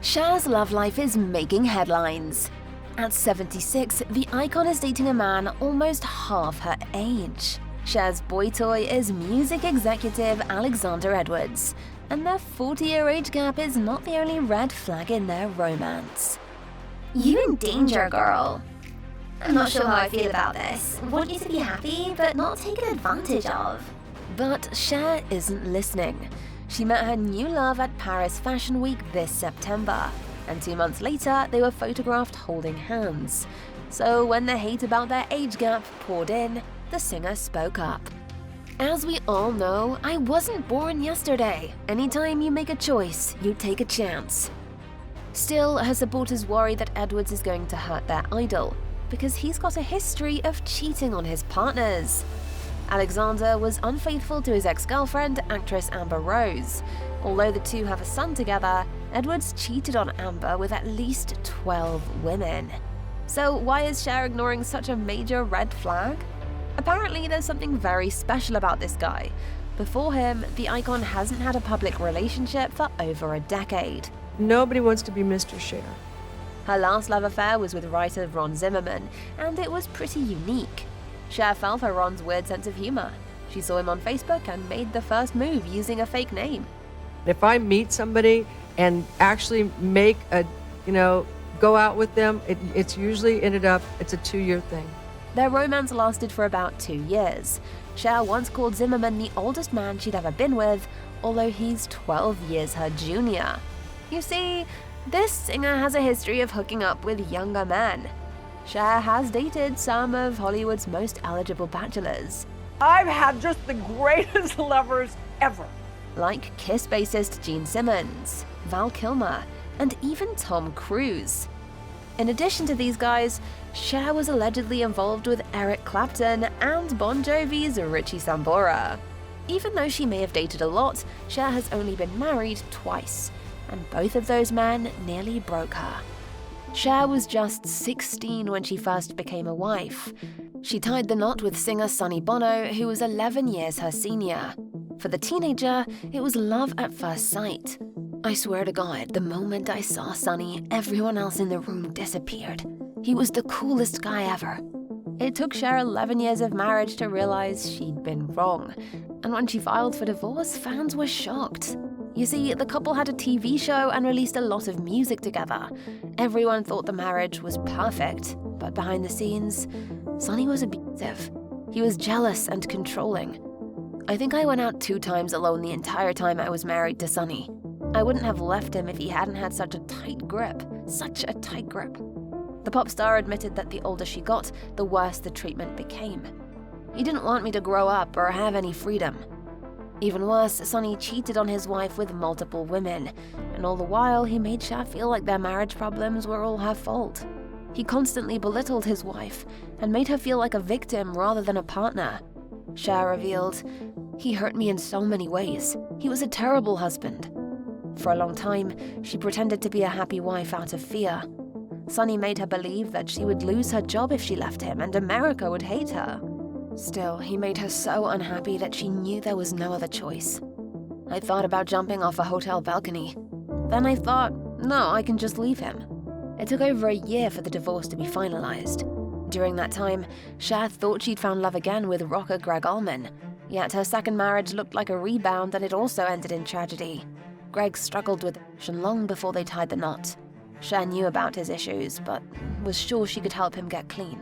Cher's love life is making headlines. At 76, the icon is dating a man almost half her age. Cher's boy toy is music executive Alexander Edwards, and their 40-year age gap is not the only red flag in their romance. You in danger, girl. I'm not sure how I feel about this. Want you to be happy, but not taken advantage of. But Cher isn't listening. She met her new love at Paris Fashion Week this September, and 2 months later, they were photographed holding hands. So when the hate about their age gap poured in, the singer spoke up. As we all know, I wasn't born yesterday. Anytime you make a choice, you take a chance. Still, her supporters worry that Edwards is going to hurt their idol, because he's got a history of cheating on his partners. Alexander was unfaithful to his ex-girlfriend, actress Amber Rose. Although the two have a son together, Edwards cheated on Amber with at least 12 women. So why is Cher ignoring such a major red flag? Apparently there's something very special about this guy. Before him, the icon hasn't had a public relationship for over a decade. Nobody wants to be Mr. Cher. Her last love affair was with writer Ron Zimmerman, and it was pretty unique. Cher fell for Ron's weird sense of humor. She saw him on Facebook and made the first move using a fake name. If I meet somebody and actually make go out with them, it's usually ended up, it's a 2-year thing. Their romance lasted for about 2 years. Cher once called Zimmerman the oldest man she'd ever been with, although he's 12 years her junior. You see, this singer has a history of hooking up with younger men. Cher has dated some of Hollywood's most eligible bachelors. I've had just the greatest lovers ever. Like Kiss bassist Gene Simmons, Val Kilmer, and even Tom Cruise. In addition to these guys, Cher was allegedly involved with Eric Clapton and Bon Jovi's Richie Sambora. Even though she may have dated a lot, Cher has only been married twice, and both of those men nearly broke her. Cher was just 16 when she first became a wife. She tied the knot with singer Sonny Bono, who was 11 years her senior. For the teenager, it was love at first sight. I swear to God, the moment I saw Sonny, everyone else in the room disappeared. He was the coolest guy ever. It took Cher 11 years of marriage to realize she'd been wrong, and when she filed for divorce, fans were shocked. You see, the couple had a TV show and released a lot of music together. Everyone thought the marriage was perfect, but behind the scenes, Sonny was abusive. He was jealous and controlling. I think I went out 2 times alone the entire time I was married to Sonny. I wouldn't have left him if he hadn't had such a tight grip. Such a tight grip. The pop star admitted that the older she got, the worse the treatment became. He didn't want me to grow up or have any freedom. Even worse, Sonny cheated on his wife with multiple women, and all the while he made Cher feel like their marriage problems were all her fault. He constantly belittled his wife and made her feel like a victim rather than a partner. Cher revealed, "He hurt me in so many ways. He was a terrible husband." For a long time, she pretended to be a happy wife out of fear. Sonny made her believe that she would lose her job if she left him and America would hate her. Still, he made her so unhappy that she knew there was no other choice. I thought about jumping off a hotel balcony. Then I thought, no, I can just leave him. It took over a year for the divorce to be finalized. During that time, Cher thought she'd found love again with rocker Greg Allman. Yet her second marriage looked like a rebound and it also ended in tragedy. Greg struggled with addiction long before they tied the knot. Cher knew about his issues, but was sure she could help him get clean.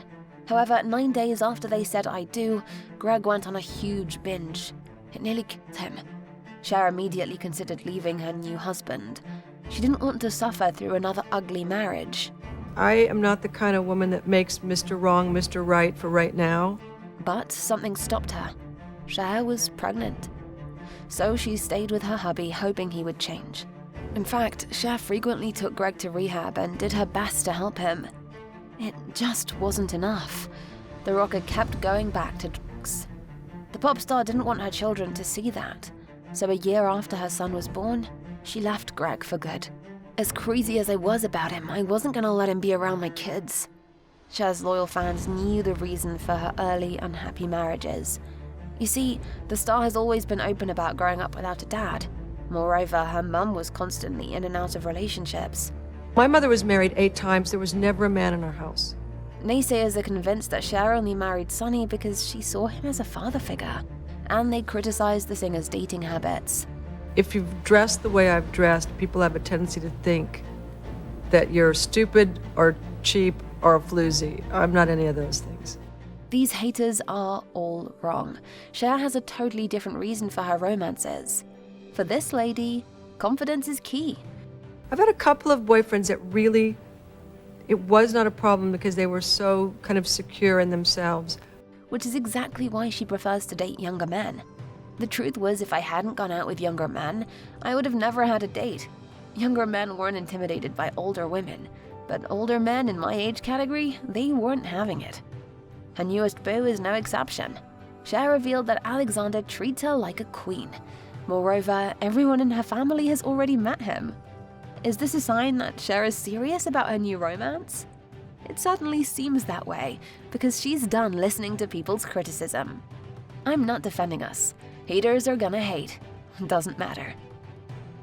However, 9 days after they said "I do," Greg went on a huge binge. It nearly killed him. Cher immediately considered leaving her new husband. She didn't want to suffer through another ugly marriage. I am not the kind of woman that makes Mr. Wrong Mr. Right for right now. But something stopped her. Cher was pregnant. So she stayed with her hubby, hoping he would change. In fact, Cher frequently took Greg to rehab and did her best to help him. It just wasn't enough. The rocker kept going back to drugs. The pop star didn't want her children to see that. So a year after her son was born, she left Greg for good. As crazy as I was about him, I wasn't gonna let him be around my kids. Cher's loyal fans knew the reason for her early, unhappy marriages. You see, the star has always been open about growing up without a dad. Moreover, her mum was constantly in and out of relationships. My mother was married 8 times. There was never a man in our house. Naysayers are convinced that Cher only married Sonny because she saw him as a father figure, and they criticized the singer's dating habits. If you've dressed the way I've dressed, people have a tendency to think that you're stupid or cheap or a floozy. I'm not any of those things. These haters are all wrong. Cher has a totally different reason for her romances. For this lady, confidence is key. I've had a couple of boyfriends that really, it was not a problem because they were so kind of secure in themselves. Which is exactly why she prefers to date younger men. The truth was, if I hadn't gone out with younger men, I would have never had a date. Younger men weren't intimidated by older women, but older men in my age category, they weren't having it. Her newest beau is no exception. Cher revealed that Alexander treats her like a queen. Moreover, everyone in her family has already met him. Is this a sign that Cher is serious about her new romance? It certainly seems that way, because she's done listening to people's criticism. I'm not defending us. Haters are gonna hate. Doesn't matter.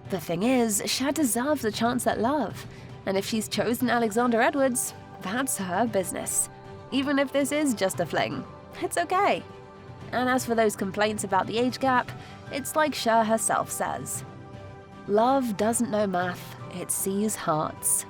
The thing is, Cher deserves a chance at love, and if she's chosen Alexander Edwards, that's her business. Even if this is just a fling, it's okay. And as for those complaints about the age gap, it's like Cher herself says. Love doesn't know math, it sees hearts.